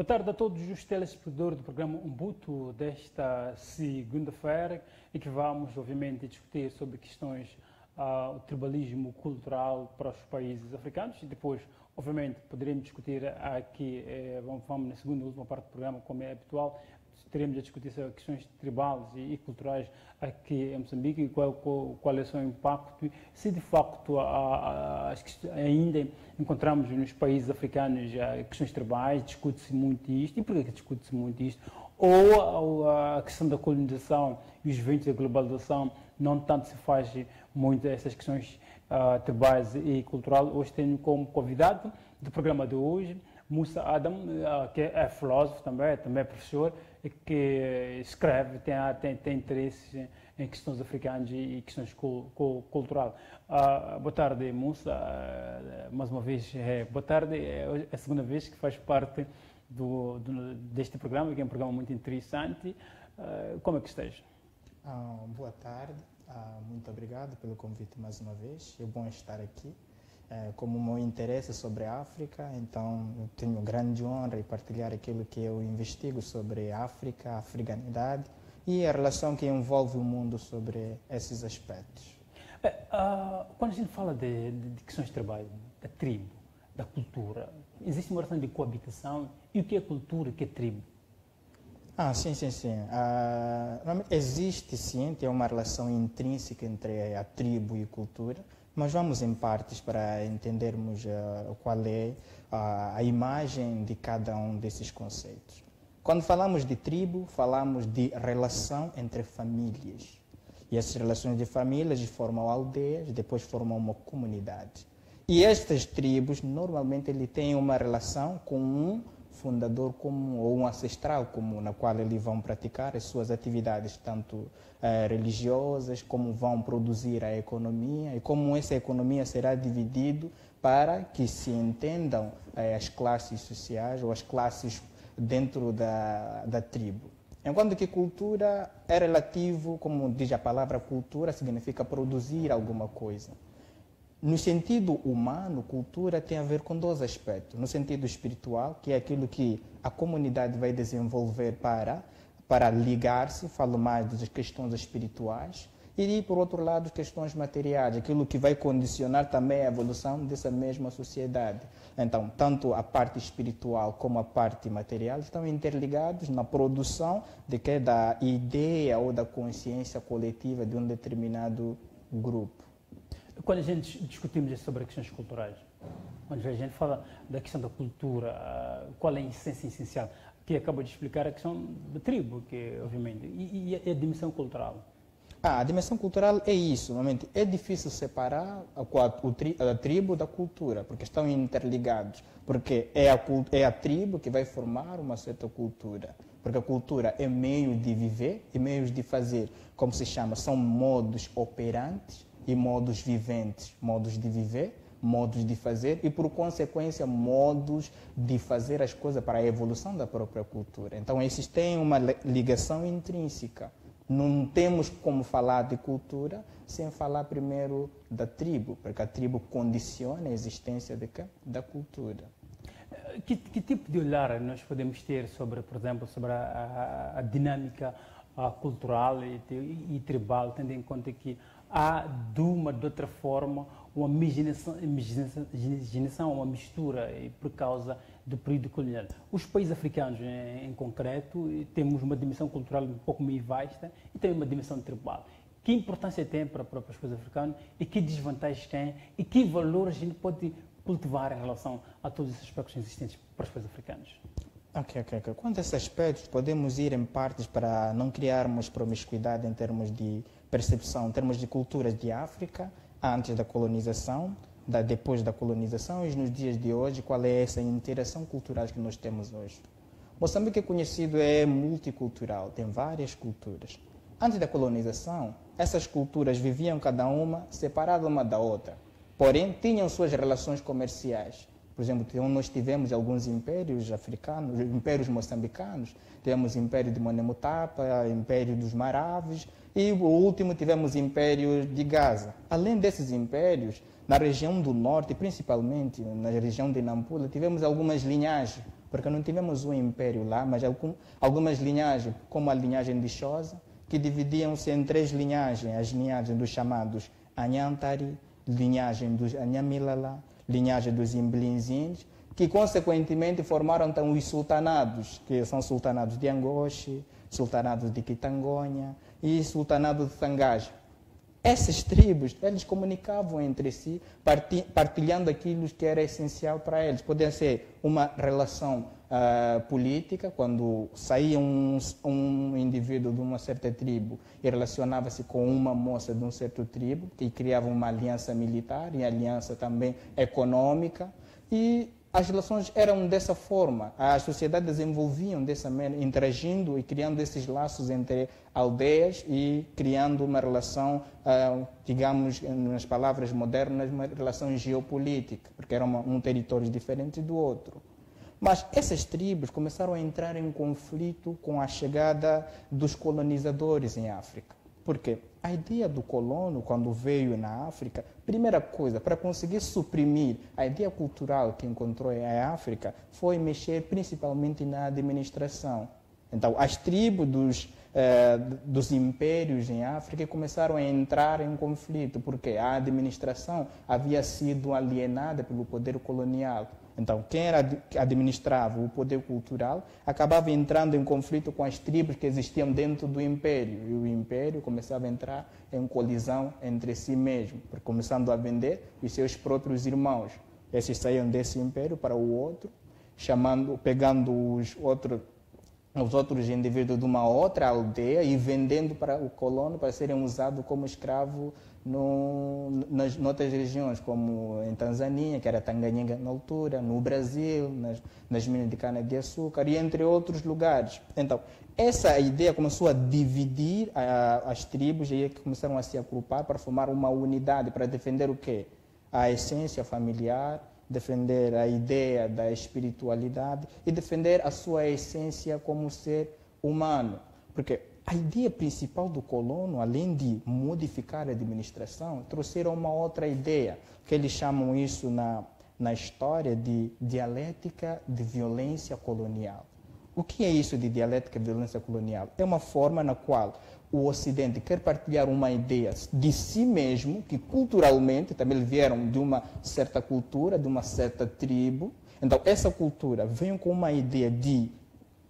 Boa tarde a todos os telespectadores do programa Umbuto desta segunda-feira, em que vamos, obviamente, discutir sobre questões o tribalismo cultural para os países africanos e depois, obviamente, poderemos discutir aqui, vamos na segunda e última parte do programa, como é habitual, teremos a discutir sobre questões tribais e culturais aqui em Moçambique e qual é o seu impacto, se de facto ainda encontramos nos países africanos questões tribais, discute-se muito isto, e por que discute-se muito isto? Ou a questão da colonização e os eventos da globalização não tanto se faz muito essas questões tribais e cultural. Hoje tenho como convidado do programa de hoje Musa Adam, que é filósofo também é professor, que escreve, tem interesse em questões africanas e questões culturais. Boa tarde, Musa. Mais uma vez, boa tarde. É a segunda vez que faz parte deste programa, que é um programa muito interessante. Como é que estás? Boa tarde. Muito obrigado pelo convite mais uma vez. É bom estar aqui. Como o meu interesse sobre a África, então eu tenho grande honra em partilhar aquilo que eu investigo sobre a África, a africanidade e a relação que envolve o mundo sobre esses aspectos. Quando a gente fala de questões tribais, da tribo, da cultura, existe uma relação de coabitação. E o que é cultura, o que é tribo? Sim. Existe sim, tem uma relação intrínseca entre a tribo e a cultura, mas vamos em partes para entendermos qual é a imagem de cada um desses conceitos. Quando falamos de tribo, falamos de relação entre famílias. E essas relações de famílias formam aldeias, depois formam uma comunidade. E estas tribos, normalmente, ele têm uma relação com um fundador comum ou um ancestral comum, na qual eles vão praticar as suas atividades, tanto religiosas, como vão produzir a economia e como essa economia será dividida para que se entendam as classes sociais ou as classes dentro da tribo. Enquanto que cultura é relativo, como diz a palavra cultura, significa produzir alguma coisa. No sentido humano, cultura tem a ver com dois aspectos. No sentido espiritual, que é aquilo que a comunidade vai desenvolver para ligar-se, falo mais das questões espirituais, e, por outro lado, questões materiais, aquilo que vai condicionar também a evolução dessa mesma sociedade. Então, tanto a parte espiritual como a parte material estão interligados na produção da ideia ou da consciência coletiva de um determinado grupo. Quando a gente discutimos sobre questões culturais, quando a gente fala da questão da cultura, qual é a essência essencial? Que acaba de explicar a questão da tribo, que obviamente, e a dimensão cultural. A dimensão cultural é isso, normalmente é difícil separar a tribo da cultura, porque estão interligados, porque é a tribo que vai formar uma certa cultura, porque a cultura é meio de viver e meios de fazer, como se chama, são modos operantes e modos viventes, modos de viver, modos de fazer e, por consequência, modos de fazer as coisas para a evolução da própria cultura. Então, esses têm uma ligação intrínseca. Não temos como falar de cultura sem falar primeiro da tribo, porque a tribo condiciona a existência da cultura. Que tipo de olhar nós podemos ter sobre, por exemplo, sobre a dinâmica cultural e tribal, tendo em conta que há, de uma de outra forma, uma miscigenação, uma mistura por causa do período colonial. Os países africanos, em concreto, temos uma dimensão cultural um pouco meio vasta e também uma dimensão tribal. Que importância tem para os países africanos e que desvantagens tem e que valores a gente pode cultivar em relação a todos esses aspectos existentes para os países africanos? Ok. Quanto a esses aspectos, podemos ir em partes para não criarmos promiscuidade em termos de percepção, em termos de culturas de África, antes da colonização, depois da colonização e nos dias de hoje, qual é essa interação cultural que nós temos hoje. Moçambique é conhecido, é multicultural, tem várias culturas. Antes da colonização, essas culturas viviam cada uma separada uma da outra, porém tinham suas relações comerciais. Por exemplo, nós tivemos alguns impérios africanos, impérios moçambicanos, tivemos o Império de Monemotapa, o Império dos Maraves e o último tivemos o Império de Gaza. Além desses impérios, na região do norte, principalmente na região de Nampula, tivemos algumas linhagens porque não tivemos um império lá, mas algumas linhagens, como a linhagem de Xhosa, que dividiam-se em 3 linhagens, as linhagens dos chamados Anhantari, linhagem dos Anhamilala, linhagem dos Imbilinzins, que consequentemente formaram então os sultanados, que são sultanados de Angoche, sultanados de Quitangonha e sultanado de Tangaja. Essas tribos, eles comunicavam entre si, partilhando aquilo que era essencial para eles. Podia ser uma relação política, quando saía um indivíduo de uma certa tribo e relacionava-se com uma moça de um certo tribo, que criava uma aliança militar e aliança também econômica. E as relações eram dessa forma, as sociedades desenvolviam dessa maneira, interagindo e criando esses laços entre aldeias e criando uma relação, digamos, nas palavras modernas, uma relação geopolítica, porque era um território diferente do outro. Mas essas tribos começaram a entrar em conflito com a chegada dos colonizadores em África. Por quê? A ideia do colono, quando veio na África, primeira coisa, para conseguir suprimir a ideia cultural que encontrou em África, foi mexer principalmente na administração. Então, as tribos dos impérios em África começaram a entrar em conflito, porque a administração havia sido alienada pelo poder colonial. Então, quem administrava o poder cultural acabava entrando em conflito com as tribos que existiam dentro do império. E o império começava a entrar em colisão entre si mesmo, começando a vender os seus próprios irmãos. Esses saíam desse império para o outro, pegando os outros indivíduos de uma outra aldeia e vendendo para o colono para serem usados como escravos nas outras regiões, como em Tanzânia, que era Tanganyika na altura, no Brasil, nas minas de cana-de-açúcar e entre outros lugares. Então, essa ideia começou a dividir as tribos e começaram a se agrupar para formar uma unidade, para defender o quê? A essência familiar, defender a ideia da espiritualidade e defender a sua essência como ser humano. Porque a ideia principal do colono, além de modificar a administração, trouxeram uma outra ideia, que eles chamam isso na história de dialética de violência colonial. O que é isso de dialética de violência colonial? É uma forma na qual o Ocidente quer partilhar uma ideia de si mesmo, que culturalmente também vieram de uma certa cultura, de uma certa tribo. Então, essa cultura veio com uma ideia de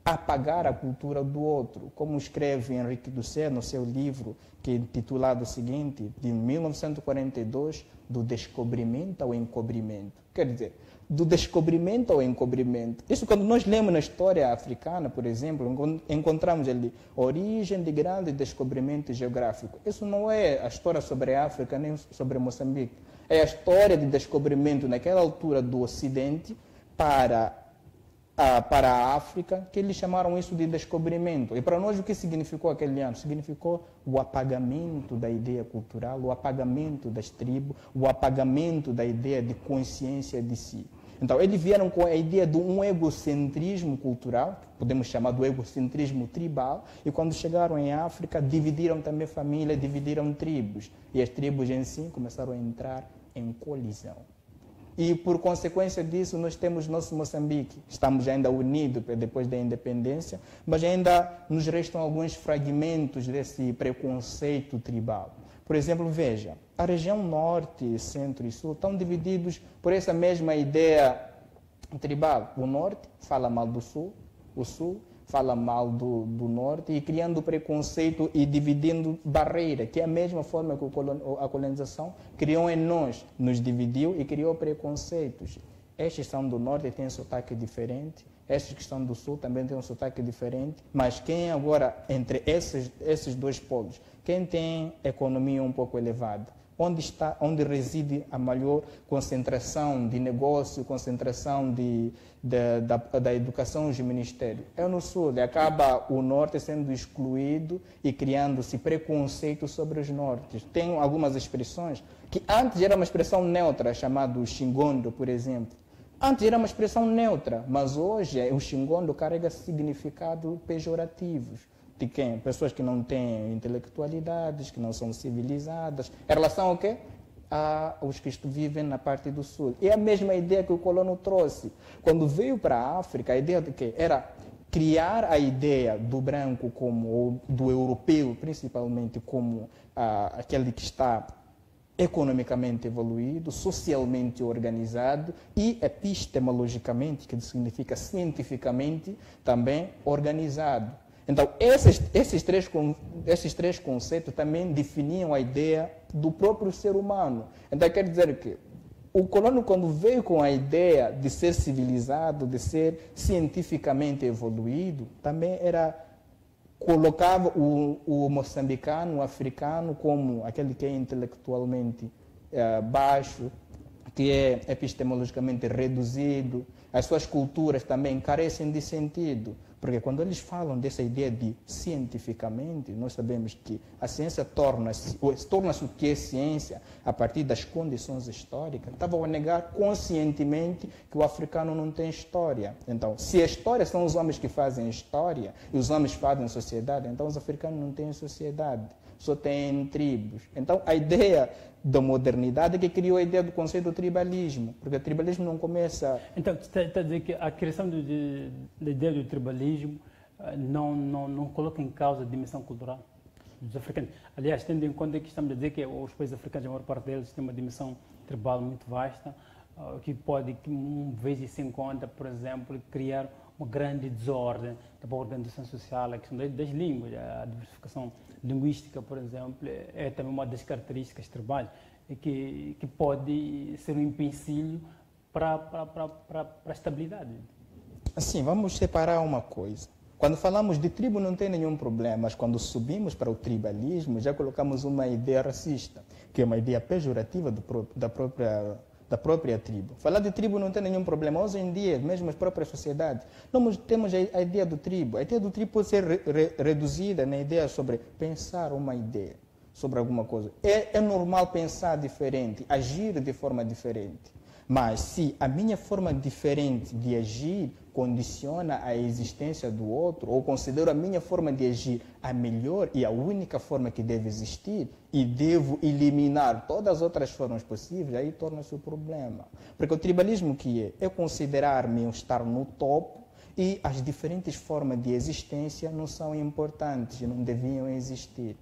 apagar a cultura do outro, como escreve Henrique Dussel no seu livro, que é intitulado o seguinte, de 1942, do descobrimento ao encobrimento. Quer dizer, do descobrimento ao encobrimento. Isso quando nós lemos na história africana, por exemplo, encontramos ali origem de grande descobrimento geográfico. Isso não é a história sobre a África nem sobre Moçambique. É a história de descobrimento naquela altura do Ocidente para a África, que eles chamaram isso de descobrimento. E para nós o que significou aquele ano? Significou o apagamento da ideia cultural, o apagamento das tribos, o apagamento da ideia de consciência de si. Então, eles vieram com a ideia de um egocentrismo cultural, que podemos chamar do egocentrismo tribal, e quando chegaram em África, dividiram também família, dividiram tribos. E as tribos em si começaram a entrar em colisão. E, por consequência disso, nós temos nosso Moçambique. Estamos ainda unidos depois da independência, mas ainda nos restam alguns fragmentos desse preconceito tribal. Por exemplo, veja, a região norte, centro e sul estão divididos por essa mesma ideia tribal. O norte fala mal do sul, o sul fala mal do norte, e criando preconceito e dividindo barreira, que é a mesma forma que a colonização criou em nós, nos dividiu e criou preconceitos. Estes são do norte e têm um sotaque diferente, estes que são do sul também têm um sotaque diferente, mas quem agora, entre esses dois polos, quem tem economia um pouco elevada? Onde reside a maior concentração de negócio, concentração da educação dos ministérios? É no sul, e acaba o norte sendo excluído e criando-se preconceito sobre os nortes. Tem algumas expressões que antes era uma expressão neutra, chamada xingondo, por exemplo. Antes era uma expressão neutra, mas hoje o xingondo carrega significados pejorativos. De quem? Pessoas que não têm intelectualidades, que não são civilizadas. Em relação ao quê? aos que vivem na parte do sul. É a mesma ideia que o colono trouxe. Quando veio para a África, a ideia de que era criar a ideia do branco como, ou do europeu principalmente, como aquele que está economicamente evoluído, socialmente organizado e epistemologicamente, que significa cientificamente, também organizado. Então, esses três conceitos também definiam a ideia do próprio ser humano. Então, quer dizer que o colono, quando veio com a ideia de ser civilizado, de ser cientificamente evoluído, também colocava o moçambicano, o africano, como aquele que é intelectualmente baixo, que é epistemologicamente reduzido. As suas culturas também carecem de sentido, porque quando eles falam dessa ideia de cientificamente, nós sabemos que a ciência torna-se o que é ciência a partir das condições históricas. Estavam a negar conscientemente que o africano não tem história. Então, se a história são os homens que fazem história e os homens fazem sociedade, então os africanos não têm sociedade, só têm tribos. Então, a ideia da modernidade é que criou a ideia do conceito do tribalismo, porque o tribalismo não começa... Então, está a dizer que a criação da ideia do tribalismo não coloca em causa a dimensão cultural dos africanos. Aliás, tendo em conta que estamos a dizer que os países africanos, a maior parte deles, tem uma dimensão tribal muito vasta, que pode, uma vez isso em conta, por exemplo, criar uma grande desordem da organização social, a questão das línguas, a diversificação linguística, por exemplo, é também uma das características tribais que pode ser um empecilho para a estabilidade. Assim, vamos separar uma coisa. Quando falamos de tribo não tem nenhum problema, mas quando subimos para o tribalismo já colocamos uma ideia racista, que é uma ideia pejorativa da própria tribo. Falar de tribo não tem nenhum problema. Hoje em dia, mesmo as próprias sociedades, nós temos a ideia do tribo. A ideia do tribo pode ser reduzida na ideia sobre pensar uma ideia, sobre alguma coisa. É normal pensar diferente, agir de forma diferente. Mas se a minha forma diferente de agir condiciona a existência do outro, ou considero a minha forma de agir a melhor e a única forma que deve existir, e devo eliminar todas as outras formas possíveis, aí torna-se o problema. Porque o tribalismo que é considerar-me estar no topo e as diferentes formas de existência não são importantes e não deviam existir.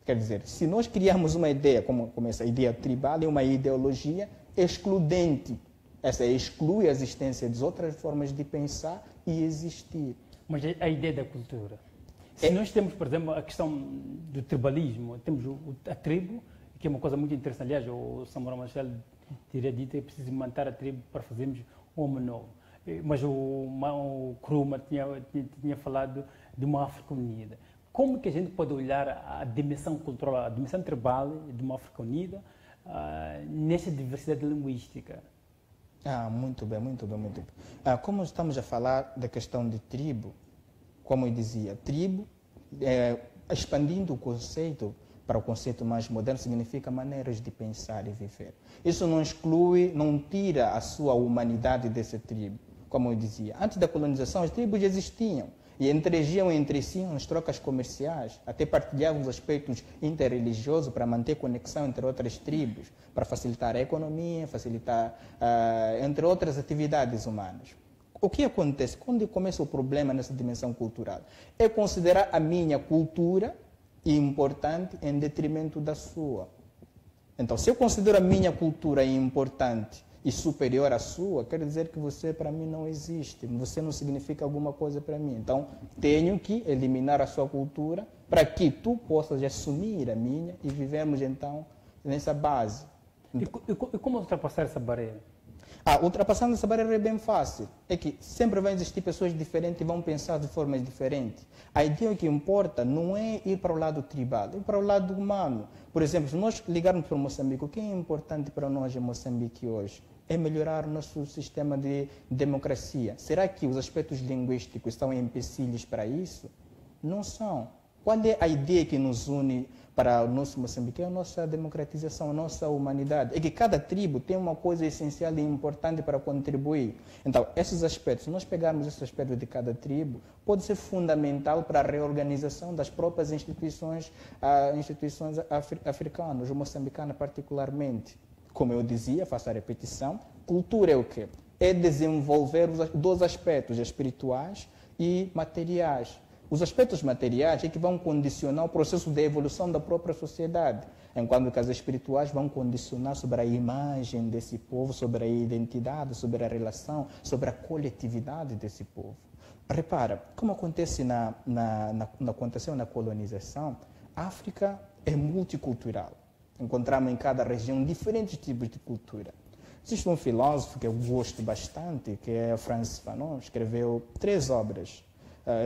Quer dizer, se nós criarmos uma ideia, como essa ideia tribal, é uma ideologia excludente. Essa exclui a existência de outras formas de pensar e existir. Mas a ideia da cultura. Se nós temos, por exemplo, a questão do tribalismo, temos a tribo, que é uma coisa muito interessante. Aliás, o Samora Machel teria dito que é preciso manter a tribo para fazermos um homem novo. Mas o Krumah tinha falado de uma África unida. Como que a gente pode olhar a dimensão cultural, a dimensão tribal de uma África unida nessa diversidade linguística? Muito bem, muito bem, muito bem. Como estamos a falar da questão de tribo, como eu dizia, tribo, expandindo o conceito para o conceito mais moderno, significa maneiras de pensar e viver. Isso não exclui, não tira a sua humanidade dessa tribo. Como eu dizia, antes da colonização, as tribos existiam e interagiam entre si nas trocas comerciais, até partilhavam os aspectos interreligiosos para manter conexão entre outras tribos, para facilitar a economia, facilitar, entre outras atividades humanas. O que acontece? Quando começa o problema nessa dimensão cultural? É considerar a minha cultura importante em detrimento da sua. Então, se eu considero a minha cultura importante e superior à sua, quer dizer que você para mim não existe, você não significa alguma coisa para mim. Então, tenho que eliminar a sua cultura para que tu possas assumir a minha e vivemos então nessa base. E como ultrapassar essa barreira? Ultrapassando essa barreira é bem fácil. É que sempre vão existir pessoas diferentes e vão pensar de formas diferentes. A ideia que importa não é ir para o lado tribal, é ir para o lado humano. Por exemplo, se nós ligarmos para Moçambique, o que é importante para nós em Moçambique hoje? É melhorar o nosso sistema de democracia. Será que os aspectos linguísticos são empecilhos para isso? Não são. Qual é a ideia que nos une para o nosso Moçambique? É a nossa democratização, a nossa humanidade. É que cada tribo tem uma coisa essencial e importante para contribuir. Então, esses aspectos, se nós pegarmos esses aspectos de cada tribo, pode ser fundamental para a reorganização das próprias instituições africanas, moçambicanas particularmente. Como eu dizia, faço a repetição, cultura é o quê? É desenvolver os dois aspectos espirituais e materiais. Os aspectos materiais é que vão condicionar o processo de evolução da própria sociedade, enquanto que as espirituais vão condicionar sobre a imagem desse povo, sobre a identidade, sobre a relação, sobre a coletividade desse povo. Repara, como aconteceu na colonização, a África é multicultural. Encontramos em cada região diferentes tipos de cultura. Existe um filósofo que eu gosto bastante, que é Frantz Fanon, escreveu 3 obras.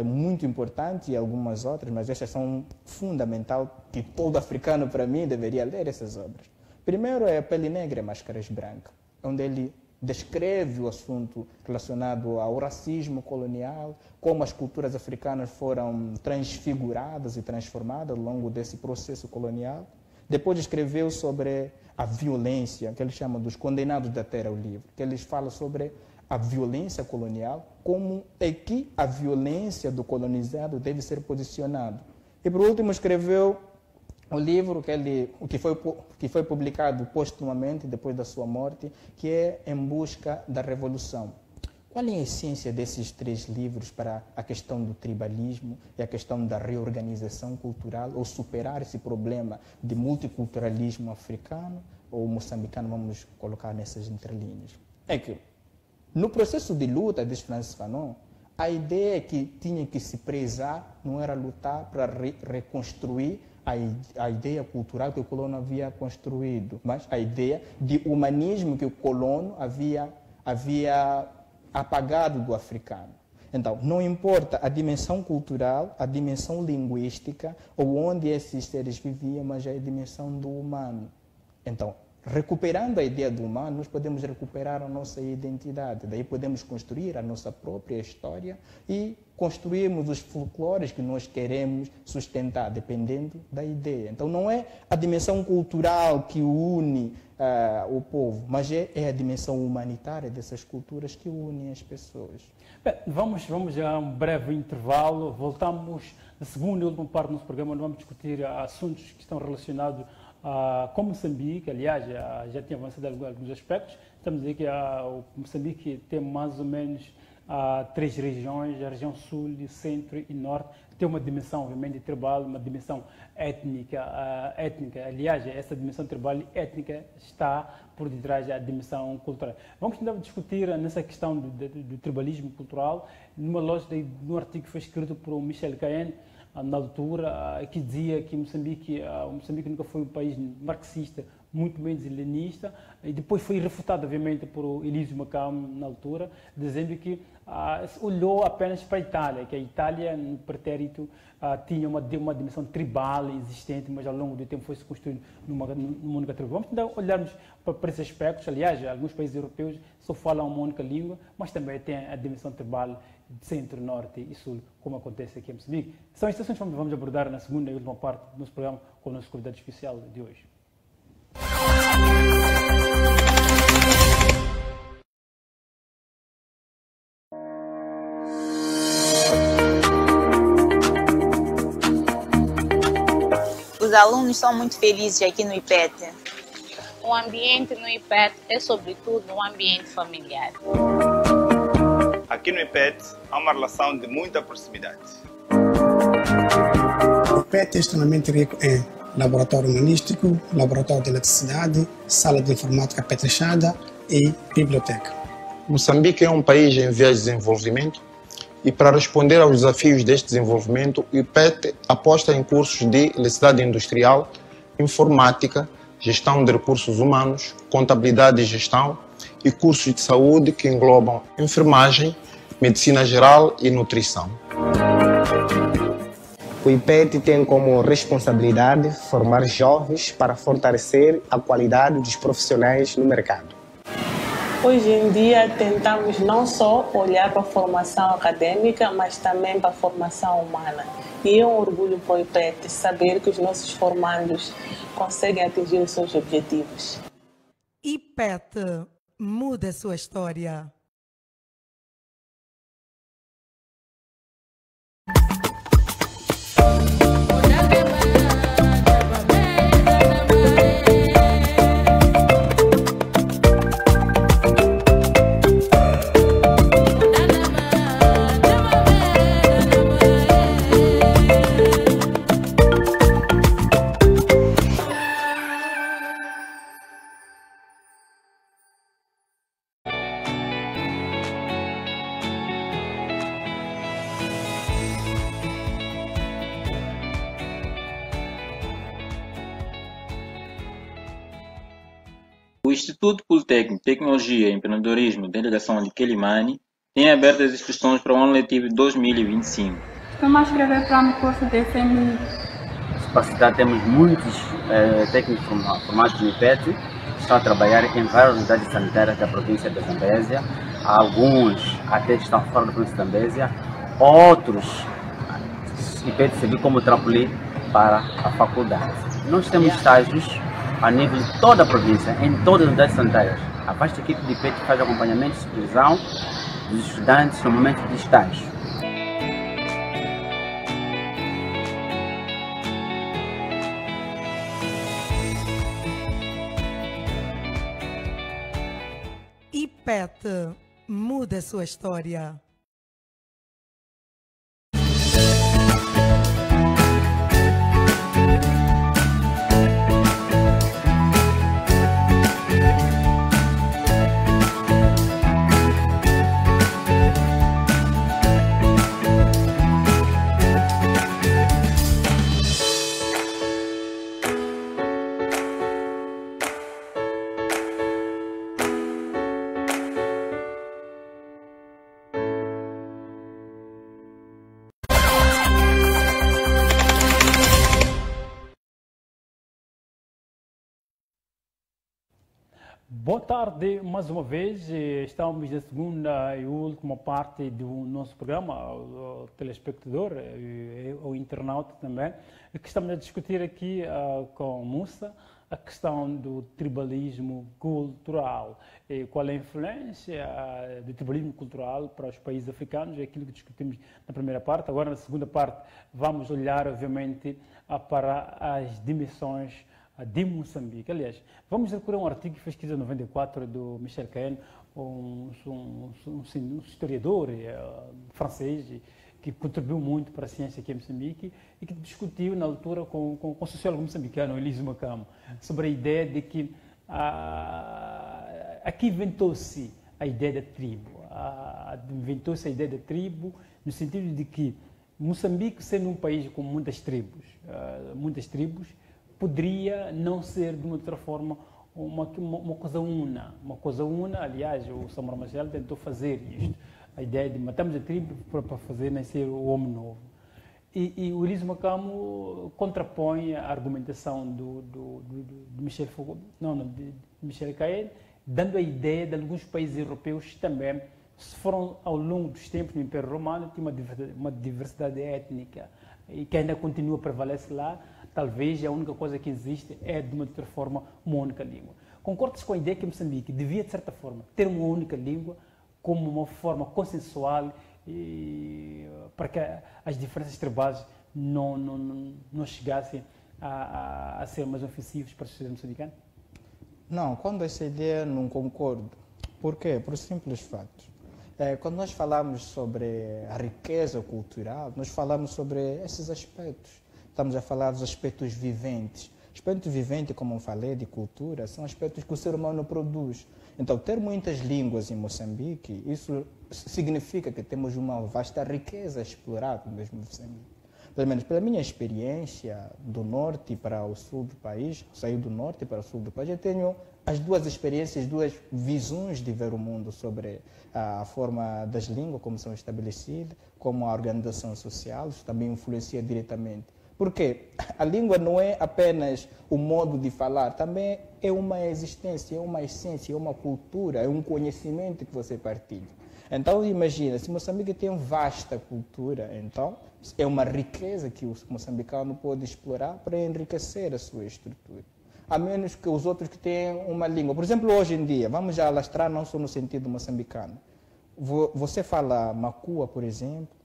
Muito importante e algumas outras, mas estas são fundamental que todo africano, para mim, deveria ler essas obras. Primeiro é Pele Negra, Máscaras Brancas, onde ele descreve o assunto relacionado ao racismo colonial, como as culturas africanas foram transfiguradas e transformadas ao longo desse processo colonial. Depois escreveu sobre a violência, que ele chama dos Condenados da Terra ao Livre, que eles falam sobre a violência colonial, como é que a violência do colonizado deve ser posicionada. E, por último, escreveu o livro que foi publicado postumamente, depois da sua morte, que é Em Busca da Revolução. Qual é a essência desses 3 livros para a questão do tribalismo e a questão da reorganização cultural, ou superar esse problema de multiculturalismo africano ou moçambicano, vamos colocar nessas entrelinhas? É que, no processo de luta, diz Frantz Fanon, a ideia que tinha que se prezar não era lutar para reconstruir a ideia cultural que o colono havia construído, mas a ideia de humanismo que o colono havia apagado do africano. Então, não importa a dimensão cultural, a dimensão linguística, ou onde esses seres viviam, mas é a dimensão do humano. Então, recuperando a ideia do humano, nós podemos recuperar a nossa identidade. Daí podemos construir a nossa própria história e construirmos os folclores que nós queremos sustentar, dependendo da ideia. Então, não é a dimensão cultural que une o povo, mas é a dimensão humanitária dessas culturas que unem as pessoas. Bem, vamos a um breve intervalo. Voltamos na segunda e última parte do nosso programa, onde vamos discutir assuntos que estão relacionados com Moçambique. Aliás, já tinha avançado alguns aspectos. Estamos a dizer que o Moçambique tem mais ou menos 3 regiões, a região sul, centro e norte. Tem uma dimensão, obviamente, tribal, uma dimensão étnica. Aliás, essa dimensão tribal e étnica está por detrás da dimensão cultural. Vamos tentar discutir nessa questão do tribalismo cultural, numa lógica de um artigo que foi escrito por Michel Cahen, na altura, que dizia que o Moçambique nunca foi um país marxista, muito menos leninista, e depois foi refutado, obviamente, por Elísio Macam, na altura, dizendo que olhou apenas para a Itália, que a Itália, no pretérito, tinha uma dimensão tribal existente, mas ao longo do tempo foi se construindo numa única tribo. Vamos tentar olharmos para esses aspectos. Aliás, alguns países europeus só falam uma única língua, mas também tem a dimensão tribal de centro, norte e sul, como acontece aqui em Moçambique. São estes assuntos que vamos abordar na segunda e última parte do nosso programa com o nosso convidado especial de hoje. Os alunos são muito felizes aqui no IPET. O ambiente no IPET é, sobretudo, um ambiente familiar. Aqui no IPET há uma relação de muita proximidade. O IPET é extremamente rico em laboratório humanístico, laboratório de eletricidade, sala de informática apetrechada e biblioteca. Moçambique é um país em vias de desenvolvimento e, para responder aos desafios deste desenvolvimento, o IPET aposta em cursos de eletricidade industrial, informática, gestão de recursos humanos, contabilidade e gestão e cursos de saúde que englobam enfermagem, medicina geral e nutrição. O IPET tem como responsabilidade formar jovens para fortalecer a qualidade dos profissionais no mercado. Hoje em dia tentamos não só olhar para a formação acadêmica, mas também para a formação humana. E é um orgulho para o IPET saber que os nossos formandos conseguem atingir os seus objetivos. IPET muda a sua história. O Instituto Politécnico de Tecnologia e Empreendedorismo da Delegação de Quelimane tem aberto as inscrições para o ano letivo 2025. Estou a escrever para o curso de FMI. Para a cidade temos muitos técnicos formados no IPET que estão a trabalhar em várias unidades sanitárias da província da Zambésia. Alguns até estão fora da província da Zambésia, outros IPET serviu como trampolim para a faculdade. Nós temos estágios a nível de toda a província, em todas as unidades sanitárias. A vasta equipe de IPET faz acompanhamento e supervisão dos estudantes no momento de estágio. IPET muda a sua história. Boa tarde, mais uma vez. Estamos na segunda e última parte do nosso programa, o telespectador e o internauta também, que estamos a discutir aqui com Musa a questão do tribalismo cultural e qual é a influência do tribalismo cultural para os países africanos, é aquilo que discutimos na primeira parte. Agora, na segunda parte, vamos olhar, obviamente, para as dimensões de Moçambique. Aliás, vamos recorrer a um artigo que fez em 94 do Michel Cahen, um historiador francês que contribuiu muito para a ciência aqui em Moçambique e que discutiu na altura com o sociólogo moçambicano, Elísio Macamo, sobre a ideia de que aqui inventou-se a ideia da tribo. Inventou-se a ideia da tribo no sentido de que Moçambique, sendo um país com muitas tribos, poderia não ser, de uma outra forma, uma coisa una. Uma coisa una, aliás, o Samora Machel tentou fazer isto. A ideia de matarmos a tribo para fazer nascer o homem novo. E o Elísio Macamo contrapõe a argumentação de Michel Cahen, dando a ideia de alguns países europeus também, se foram ao longo dos tempos no Império Romano, tinha uma diversidade étnica e que ainda continua a prevalecer lá. Talvez a única coisa que existe é, de uma outra forma, uma única língua. Concordas com a ideia que Moçambique devia, de certa forma, ter uma única língua como uma forma consensual para que as diferenças tribais não chegassem a ser mais ofensivos para a sociedade moçambicana? Não, quando essa ideia não concordo. Por quê? Por simples fato. Quando nós falamos sobre a riqueza cultural, nós falamos sobre esses aspectos. Estamos a falar dos aspectos viventes. Aspectos viventes, como eu falei, de cultura, são aspectos que o ser humano produz. Então, ter muitas línguas em Moçambique, isso significa que temos uma vasta riqueza explorável mesmo em Moçambique. Pelo menos pela minha experiência do norte para o sul do país, saí do norte para o sul do país, eu tenho as duas experiências, duas visões de ver o mundo sobre a forma das línguas, como são estabelecidas, como a organização social, isso também influencia diretamente. Porque a língua não é apenas o modo de falar, também é uma existência, é uma essência, é uma cultura, é um conhecimento que você partilha. Então, imagina, se Moçambique tem vasta cultura, então é uma riqueza que o moçambicano pode explorar para enriquecer a sua estrutura. A menos que os outros que tenham uma língua. Por exemplo, hoje em dia, vamos já alastrar não só no sentido moçambicano. Você fala macua, por exemplo,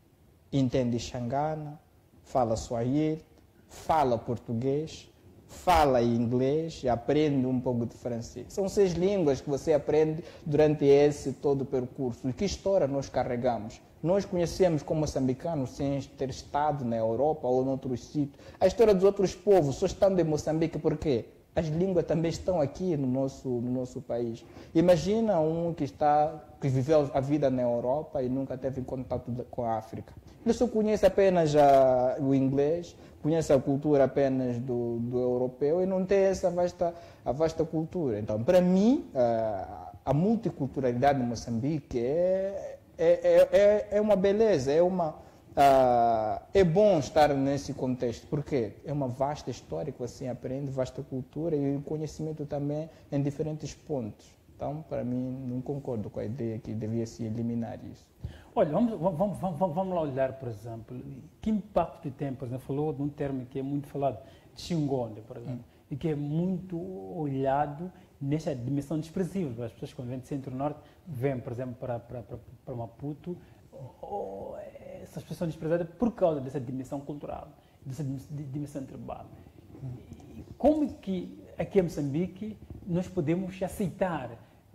entende xangana, fala swahili, fala português, fala inglês e aprende um pouco de francês. São 6 línguas que você aprende durante esse todo o percurso. E que história nós carregamos? Nós conhecemos como moçambicanos sem ter estado na Europa ou em outros sítios. A história dos outros povos só estando em Moçambique, por quê? As línguas também estão aqui no nosso país. Imagina um que viveu a vida na Europa e nunca teve contato com a África. Ele só conhece apenas o inglês, conhece a cultura apenas do europeu e não tem essa vasta cultura. Então, para mim, a multiculturalidade de Moçambique é uma beleza, é bom estar nesse contexto, porque é uma vasta história que você aprende, vasta cultura e conhecimento também em diferentes pontos. Então, para mim, não concordo com a ideia que devia se eliminar isso. Olha, vamos lá olhar, por exemplo, que impacto tem, por exemplo, falou de um termo que é muito falado, Xingonde, por exemplo, e que é muito olhado nessa dimensão expressiva. As pessoas quando vêm do centro-norte, vêm, por exemplo, para Maputo, essas pessoas são desprezadas por causa dessa dimensão cultural, dessa dimensão tribal. Como que aqui em Moçambique nós podemos aceitar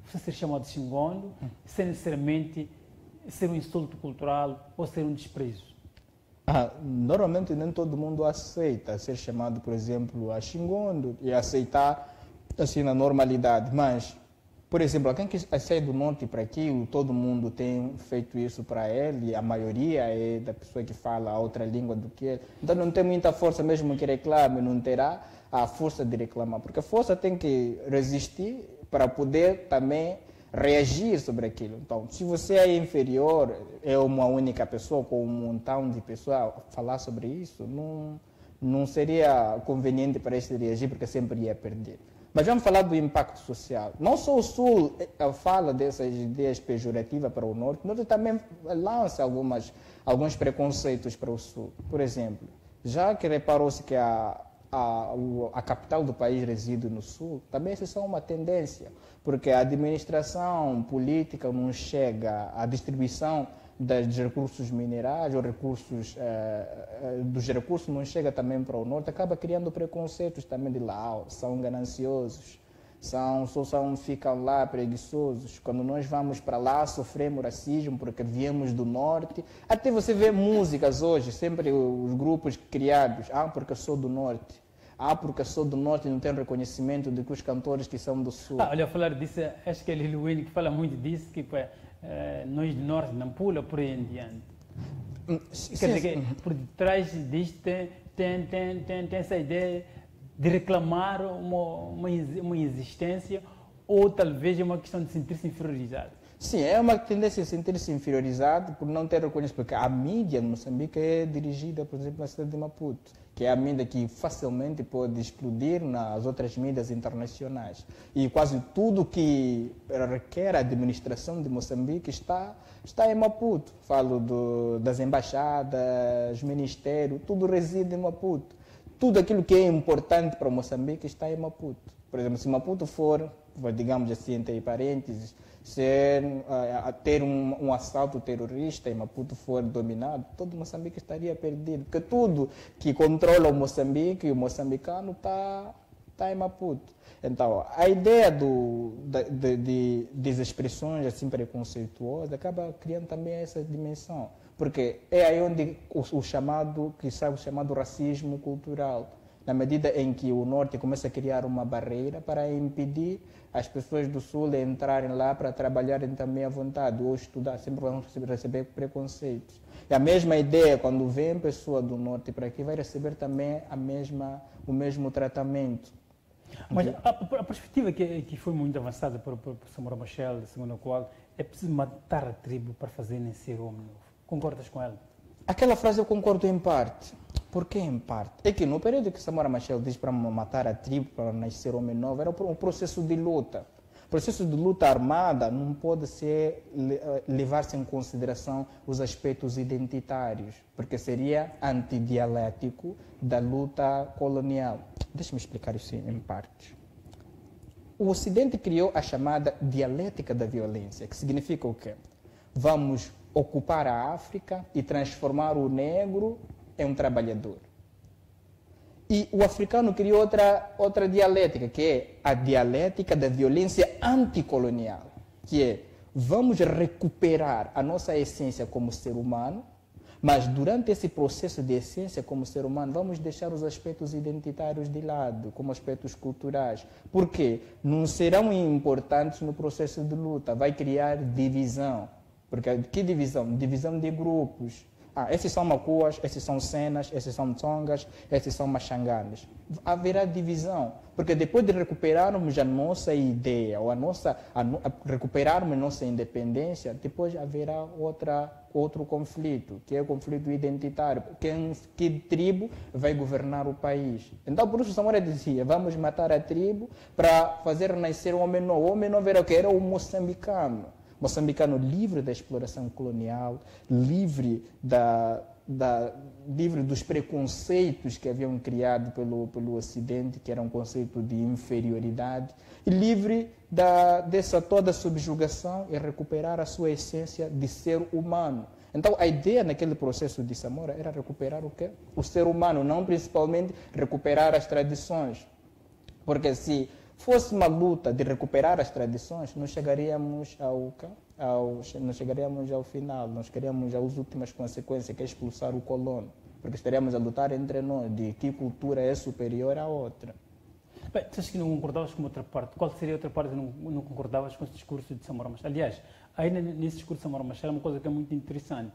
você ser chamado de xingondo sem necessariamente ser um insulto cultural ou ser um desprezo? Normalmente nem todo mundo aceita ser chamado, por exemplo, a xingondo e aceitar assim na normalidade, mas por exemplo, quem que sai do norte para aqui, todo mundo tem feito isso para ele, a maioria é da pessoa que fala outra língua do que ele. Então não tem muita força, mesmo que reclame, não terá a força de reclamar, porque a força tem que resistir para poder também reagir sobre aquilo. Então, se você é inferior, é uma única pessoa com um montão de pessoas a falar sobre isso, não seria conveniente para este reagir, porque sempre ia perder. Mas vamos falar do impacto social. Não só o Sul fala dessas ideias pejorativas para o Norte, o Norte também lança alguns preconceitos para o Sul. Por exemplo, já que reparou-se que a capital do país reside no Sul, também isso é uma tendência, porque a administração política não chega à distribuição dos recursos minerais, ou dos recursos não chega também para o norte, acaba criando preconceitos também de lá, são gananciosos, ficam lá preguiçosos. Quando nós vamos para lá, sofremos racismo porque viemos do norte. Até você vê músicas hoje, sempre os grupos criados, porque eu sou do norte. Porque eu sou do norte e não tenho reconhecimento de que os cantores que são do sul. Olha, falar disso, acho que é Lil Wayne que fala muito disso, que nós do norte não pula por aí em diante. Quer dizer que por detrás disto tem essa ideia de reclamar uma existência, ou talvez é uma questão de sentir-se inferiorizado. Sim, é uma tendência a sentir-se inferiorizado por não ter reconhecimento, porque a mídia no Moçambique é dirigida, por exemplo, na cidade de Maputo, que é a mídia que facilmente pode explodir nas outras mídias internacionais. E quase tudo que requer a administração de Moçambique está em Maputo. Falo das embaixadas, ministérios, tudo reside em Maputo. Tudo aquilo que é importante para Moçambique está em Maputo. Por exemplo, se Maputo for, digamos assim, entre parênteses, ter um assalto terrorista e Maputo for dominado, todo Moçambique estaria perdido, porque tudo que controla o Moçambique e o moçambicano está em Maputo. Então, a ideia das expressões assim preconceituosas acaba criando também essa dimensão, porque é aí onde o chamado racismo cultural, na medida em que o Norte começa a criar uma barreira para impedir as pessoas do Sul entrarem lá para trabalharem também à vontade ou estudar, sempre vão receber preconceitos. E a mesma ideia, quando vem pessoa do Norte para aqui, vai receber também o mesmo tratamento. Mas a perspectiva que foi muito avançada por Samora Machel, segundo a qual é preciso matar a tribo para fazer nascer homem novo. Concordas com ela? Aquela frase eu concordo em parte. Por que em parte? É que no período que Samora Machel diz para matar a tribo, para nascer homem novo, era um processo de luta. O processo de luta armada não pode ser levar-se em consideração os aspectos identitários, porque seria antidialético da luta colonial. Deixa-me explicar isso em partes. O Ocidente criou a chamada dialética da violência, que significa o quê? Vamos ocupar a África e transformar o negro em um trabalhador. E o africano criou outra dialética, que é a dialética da violência anticolonial, que é vamos recuperar a nossa essência como ser humano, mas durante esse processo de essência como ser humano, vamos deixar os aspectos identitários de lado, como aspectos culturais. Por quê? Não serão importantes no processo de luta, vai criar divisão. Porque que divisão? Divisão de grupos. Esses são macuas, esses são cenas, esses são tongas, esses são machanganas. Haverá divisão, porque depois de recuperarmos a nossa ideia, ou recuperarmos a nossa independência, depois haverá outro conflito, que é o conflito identitário. Que tribo vai governar o país? Então, por isso, Samora dizia, vamos matar a tribo para fazer nascer o homem novo. O homem novo era o que? Era o moçambicano. Moçambicano livre da exploração colonial, livre livre dos preconceitos que haviam criado pelo Ocidente, que era um conceito de inferioridade, e livre dessa toda subjugação e recuperar a sua essência de ser humano. Então, a ideia naquele processo de Samora era recuperar o quê? O ser humano, não principalmente recuperar as tradições. Porque se fosse uma luta de recuperar as tradições, não chegaríamos ao final, não chegaríamos às últimas consequências, que é expulsar o colono, porque estaríamos a lutar entre nós de que cultura é superior à outra. Bem, tu achas que não concordavas com outra parte? Qual seria a outra parte que não concordavas com esse discurso de Samora Machel? Aliás, aí nesse discurso de Samora Machel é uma coisa que é muito interessante.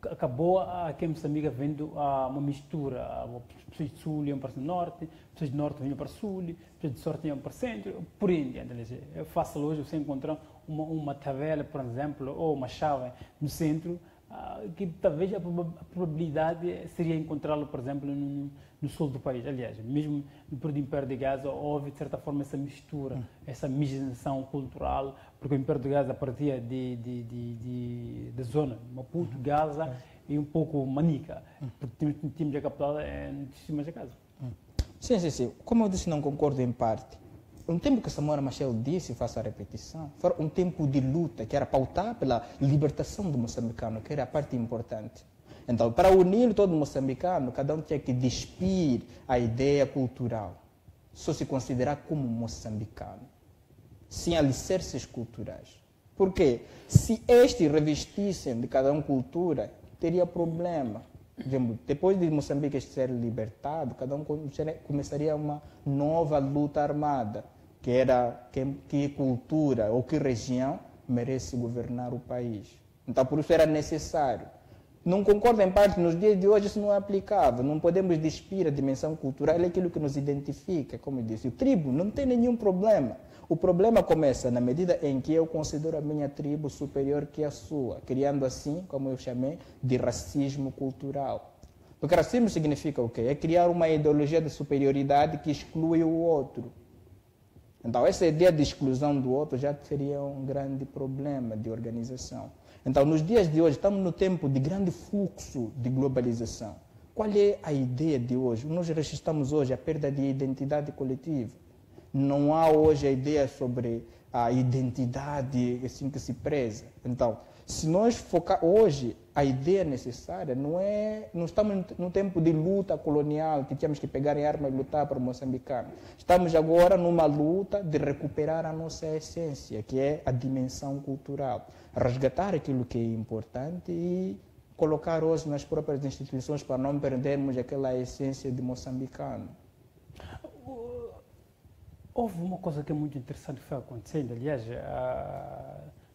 Acabou aqui em Moçambique havendo uma mistura. Pessoas de sul iam para o norte, pessoas de norte vinham para o sul, pessoas de sorte iam para o centro, por aí em diante. É fácil hoje você encontrar uma tavela, por exemplo, ou uma chave no centro, que talvez a probabilidade seria encontrá-lo, por exemplo, no sul do país. Aliás, mesmo no período do Império de Gaza, houve, de certa forma, essa mistura, essa miscigenação cultural, porque o Império de Gaza partia da zona de Maputo, Gaza e um pouco Manica, porque tínhamos a capital no cima da casa. Sim. Como eu disse, não concordo em parte. Um tempo que Samora Machel disse, faço a repetição, foi um tempo de luta, que era pautar pela libertação do moçambicano, que era a parte importante. Então, para unir todo moçambicano, cada um tinha que despir a ideia cultural. Só se considerar como moçambicano, sem alicerces culturais. Por quê? Se estes revestissem de cada um cultura, teria problema. Depois de Moçambique ser libertado, cada um começaria uma nova luta armada, que era que cultura ou que região merece governar o país. Então, por isso era necessário. Não concordo em parte, nos dias de hoje isso não é aplicável. Não podemos despir a dimensão cultural, é aquilo que nos identifica, como eu disse. O tribo não tem nenhum problema. O problema começa na medida em que eu considero a minha tribo superior que a sua, criando assim, como eu chamei, de racismo cultural. Porque racismo significa o quê? É criar uma ideologia de superioridade que exclui o outro. Então, essa ideia de exclusão do outro já seria um grande problema de organização. Então, nos dias de hoje, estamos no tempo de grande fluxo de globalização. Qual é a ideia de hoje? Nós registramos hoje a perda de identidade coletiva. Não há hoje a ideia sobre a identidade assim que se preza. Então, se nós focar hoje, a ideia necessária não estamos num tempo de luta colonial, que tínhamos que pegar em arma e lutar para o moçambicano. Estamos agora numa luta de recuperar a nossa essência, que é a dimensão cultural. Resgatar aquilo que é importante e colocar hoje nas próprias instituições para não perdermos aquela essência de moçambicano. Houve uma coisa que é muito interessante que foi acontecendo. Aliás,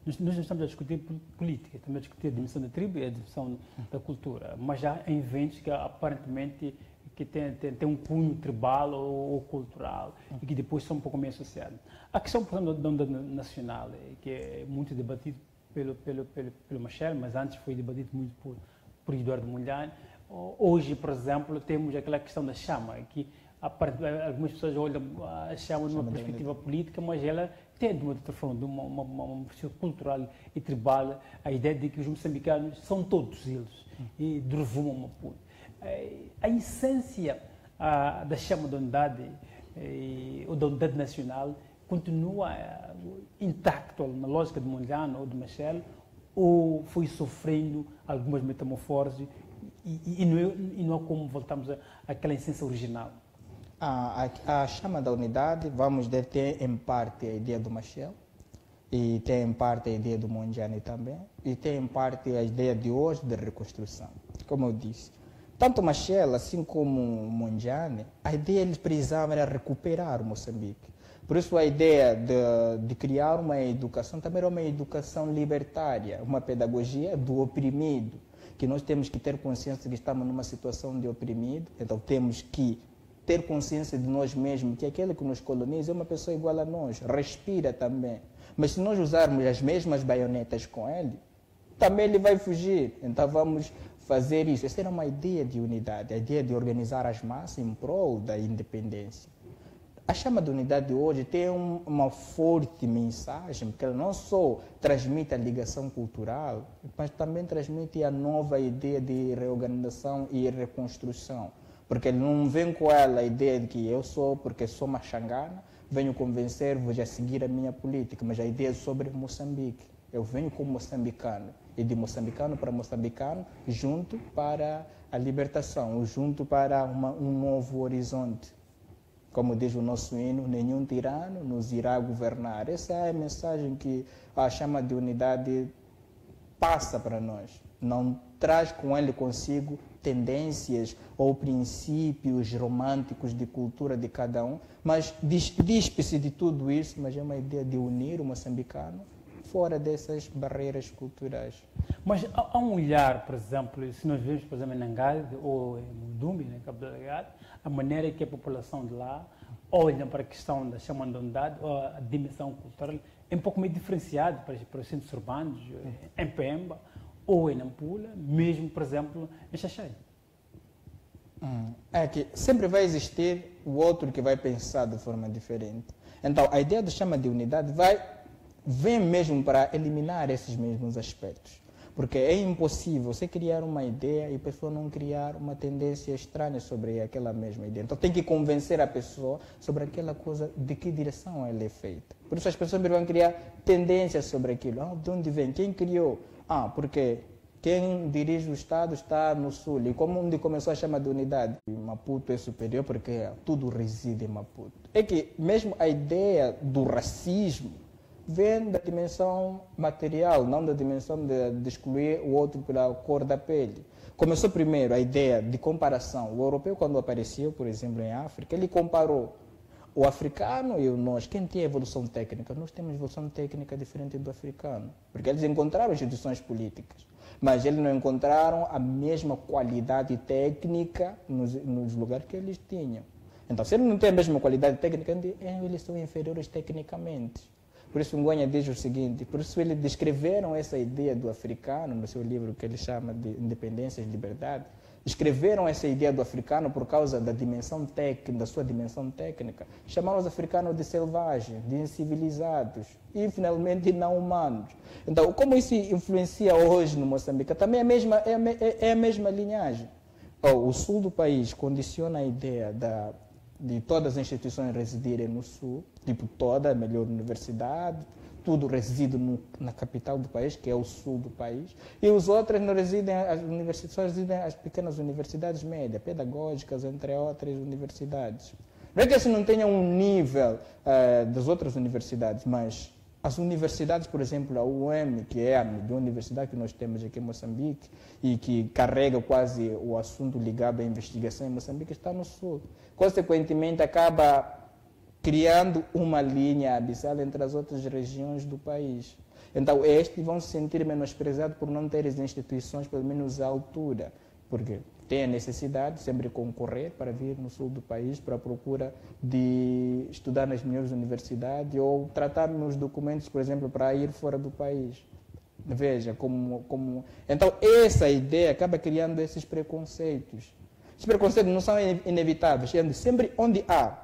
nós não estamos a discutir política, estamos a discutir a dimensão da tribo e a dimensão da cultura, mas já há eventos que aparentemente que tem um cunho tribal ou cultural e que depois são um pouco meio associados. A questão, por exemplo, da onda nacional, que é muito debatido pelo Machel, mas antes foi debatido muito por Eduardo Mondlane, Hoje, por exemplo, temos aquela questão da chama, que algumas pessoas olham a chama de uma perspectiva política, mas ela tem, de uma outra forma, de uma perspectiva cultural e tribal, a ideia de que os moçambicanos são todos eles, e do Rovuma ao Maputo. A essência da chama da unidade, ou da unidade nacional, continua intacto na lógica de Mondlane ou de Machel, ou foi sofrendo algumas metamorfoses e não é como voltamos àquela essência original? A chama da unidade, vamos dizer, tem em parte a ideia do Machel, e tem em parte a ideia do Mondlane também, e tem em parte a ideia de hoje de reconstrução. Como eu disse, tanto Machel assim como Mondlane, a ideia eles precisavam era recuperar o Moçambique. Por isso a ideia de criar uma educação também era uma educação libertária, uma pedagogia do oprimido, que nós temos que ter consciência de que estamos numa situação de oprimido, então temos que ter consciência de nós mesmos, que aquele que nos coloniza é uma pessoa igual a nós, respira também. Mas se nós usarmos as mesmas baionetas com ele, também ele vai fugir. Então vamos fazer isso. Essa era uma ideia de unidade, a ideia de organizar as massas em prol da independência. A chama de unidade hoje tem uma forte mensagem, porque ela não só transmite a ligação cultural, mas também transmite a nova ideia de reorganização e reconstrução. Porque ele não vem com ela a ideia de que eu sou, porque sou machangana, venho convencer-vos a seguir a minha política, mas a ideia sobre Moçambique. Eu venho como moçambicano, e de moçambicano para moçambicano, junto para a libertação, junto para um novo horizonte. Como diz o nosso hino, nenhum tirano nos irá governar. Essa é a mensagem que a chama de unidade passa para nós. Não traz com ele consigo tendências ou princípios românticos de cultura de cada um, mas dispe-se de tudo isso, mas é uma ideia de unir o moçambicano fora dessas barreiras culturais. Mas há um olhar, por exemplo, se nós vemos, por exemplo, em Nangade ou em Mundumbi, na Cabo Delgado, a maneira que a população de lá olha para a questão da chama da unidade, ou a dimensão cultural, é um pouco meio diferenciado para os centros urbanos, em Pemba ou em Nampula, mesmo, por exemplo, em Xaxai. É que sempre vai existir o outro que vai pensar de forma diferente. Então, a ideia do chama de unidade vem mesmo para eliminar esses mesmos aspectos. Porque é impossível você criar uma ideia e a pessoa não criar uma tendência estranha sobre aquela mesma ideia. Então tem que convencer a pessoa sobre aquela coisa, de que direção ela é feita. Por isso as pessoas vão criar tendências sobre aquilo. De onde vem? Quem criou? Porque quem dirige o Estado está no Sul. E como onde começou a chamar de unidade? Maputo é superior porque tudo reside em Maputo. É que mesmo a ideia do racismo vem da dimensão material, não da dimensão de excluir o outro pela cor da pele. Começou primeiro a ideia de comparação. O europeu, quando apareceu, por exemplo, em África, ele comparou o africano e o nós. Quem tinha evolução técnica? Nós temos evolução técnica diferente do africano, porque eles encontraram instituições políticas, mas eles não encontraram a mesma qualidade técnica nos lugares que eles tinham. Então, se eles não têm a mesma qualidade técnica, eles são inferiores tecnicamente. Por isso, Ngonha diz o seguinte, por isso eles descreveram essa ideia do africano no seu livro que ele chama de Independência e Liberdade. Escreveram essa ideia do africano por causa da dimensão técnica, da sua dimensão técnica. Chamaram os africanos de selvagens, de incivilizados e, finalmente, não humanos. Então, como isso influencia hoje no Moçambique? Também é a mesma linhagem. O sul do país condiciona a ideia de todas as instituições residirem no sul, tipo toda a melhor universidade, tudo reside na capital do país, que é o sul do país, e os outros não residem, só residem as pequenas universidades médias, pedagógicas, entre outras universidades. Não é que assim não tenha um nível das outras universidades, mas as universidades, por exemplo, a UEM, que é a melhor universidade que nós temos aqui em Moçambique e que carrega quase o assunto ligado à investigação em Moçambique, está no sul. Consequentemente, acaba criando uma linha abissal entre as outras regiões do país. Então, estes vão se sentir menosprezados por não terem as instituições, pelo menos à altura, porque tem a necessidade de sempre concorrer para vir no sul do país para a procura de estudar nas melhores universidades ou tratar nos documentos, por exemplo, para ir fora do país. Veja, Então, essa ideia acaba criando esses preconceitos. Os preconceitos não são inevitáveis. Sempre onde há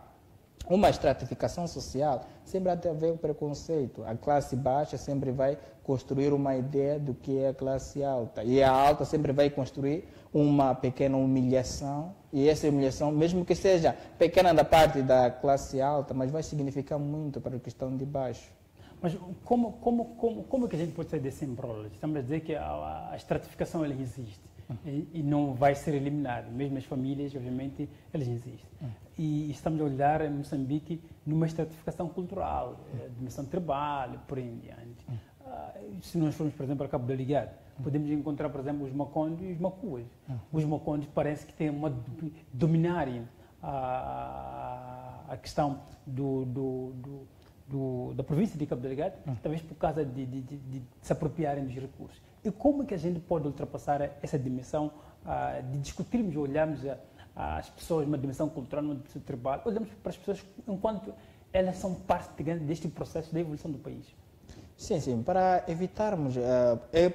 uma estratificação social, sempre há de haver o preconceito. A classe baixa sempre vai construir uma ideia do que é a classe alta. E a alta sempre vai construir uma pequena humilhação. E essa humilhação, mesmo que seja pequena da parte da classe alta, mas vai significar muito para o que estão de baixo. Mas como é que a gente pode sair desse embrolho? Estamos a dizer que a estratificação ela existe e não vai ser eliminada. Mesmo as famílias, obviamente, elas existem. E estamos a olhar em Moçambique numa estratificação cultural, dimensão tribal, por aí em diante. Se nós formos, por exemplo, a Cabo Delgado, podemos encontrar, por exemplo, os Macondes e os Macuas. Os Macondes parece que têm dominarem a questão da província de Cabo Delgado, talvez por causa de se apropriarem dos recursos. E como é que a gente pode ultrapassar essa dimensão de discutirmos, olharmos as pessoas numa dimensão cultural, numa dimensão tribal, olhamos para as pessoas enquanto elas são parte deste processo de evolução do país? Sim. Para evitarmos,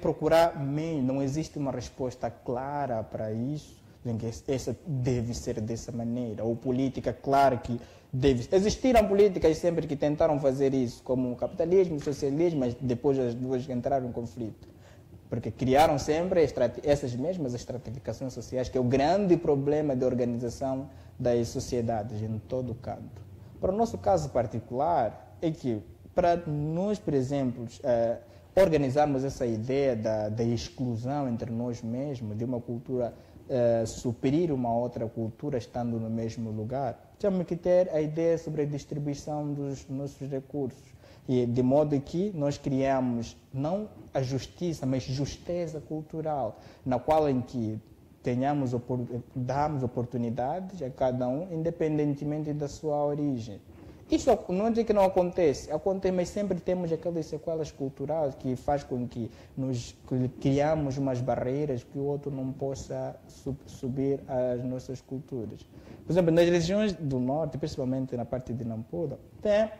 procurar menos, não existe uma resposta clara para isso, em que essa deve ser dessa maneira, ou política clara que deve. Existiram políticas sempre que tentaram fazer isso, como o capitalismo, o socialismo, mas depois as duas entraram em conflito. Porque criaram sempre essas mesmas estratificações sociais, que é o grande problema de organização das sociedades em todo o canto. Para o nosso caso particular, é que para nós, por exemplo, organizarmos essa ideia da exclusão entre nós mesmos, de uma cultura suprir uma outra cultura estando no mesmo lugar, temos que ter a ideia sobre a distribuição dos nossos recursos. E de modo que nós criamos não a justiça, mas justeza cultural, na qual em que damos oportunidades a cada um, independentemente da sua origem. Isso não é que não acontece, mas sempre temos aquelas sequelas culturais que faz com que nós criamos umas barreiras que o outro não possa subir às nossas culturas. Por exemplo, nas regiões do norte, principalmente na parte de Nampula, tem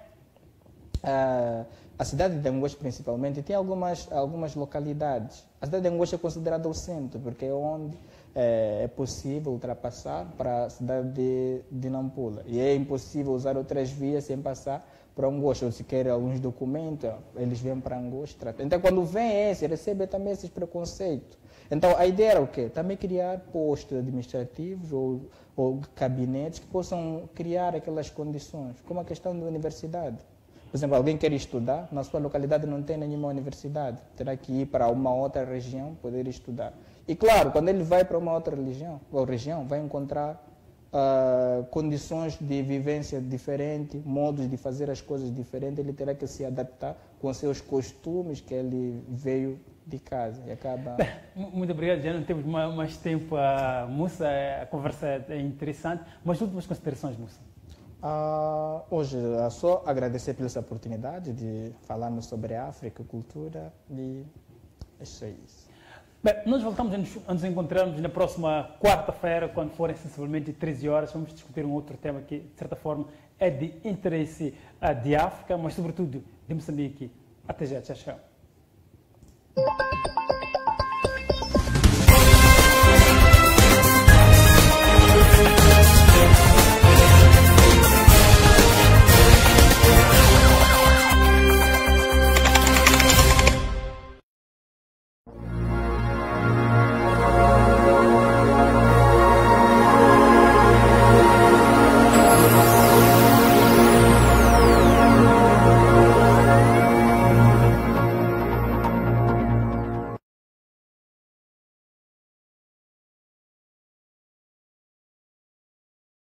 a cidade de Angoche principalmente, tem algumas localidades. A cidade de Angoche é considerada o centro, porque é onde é possível ultrapassar para a cidade de Nampula. E é impossível usar outras vias sem passar para Angoche. Ou se querem alguns documentos, eles vêm para Angoche. Então, quando vem recebe também esses preconceitos. Então, a ideia era o quê? Também criar postos administrativos ou gabinetes que possam criar aquelas condições, como a questão da universidade. Por exemplo, alguém quer estudar, na sua localidade não tem nenhuma universidade, terá que ir para uma outra região poder estudar. E claro, quando ele vai para uma outra região vai encontrar condições de vivência diferentes, modos de fazer as coisas diferentes, ele terá que se adaptar com seus costumes que ele veio de casa e acaba... Muito obrigado, já não temos mais tempo, Mussa, a conversa é interessante, mas últimas considerações, Mussa. Hoje, só agradecer pela essa oportunidade de falarmos sobre a África, cultura e isso aí. Bem, nós voltamos a nos encontrarmos na próxima quarta-feira, quando forem sensivelmente 13 horas. Vamos discutir um outro tema que, de certa forma, é de interesse de África, mas sobretudo de Moçambique. Até já, tchau, tchau.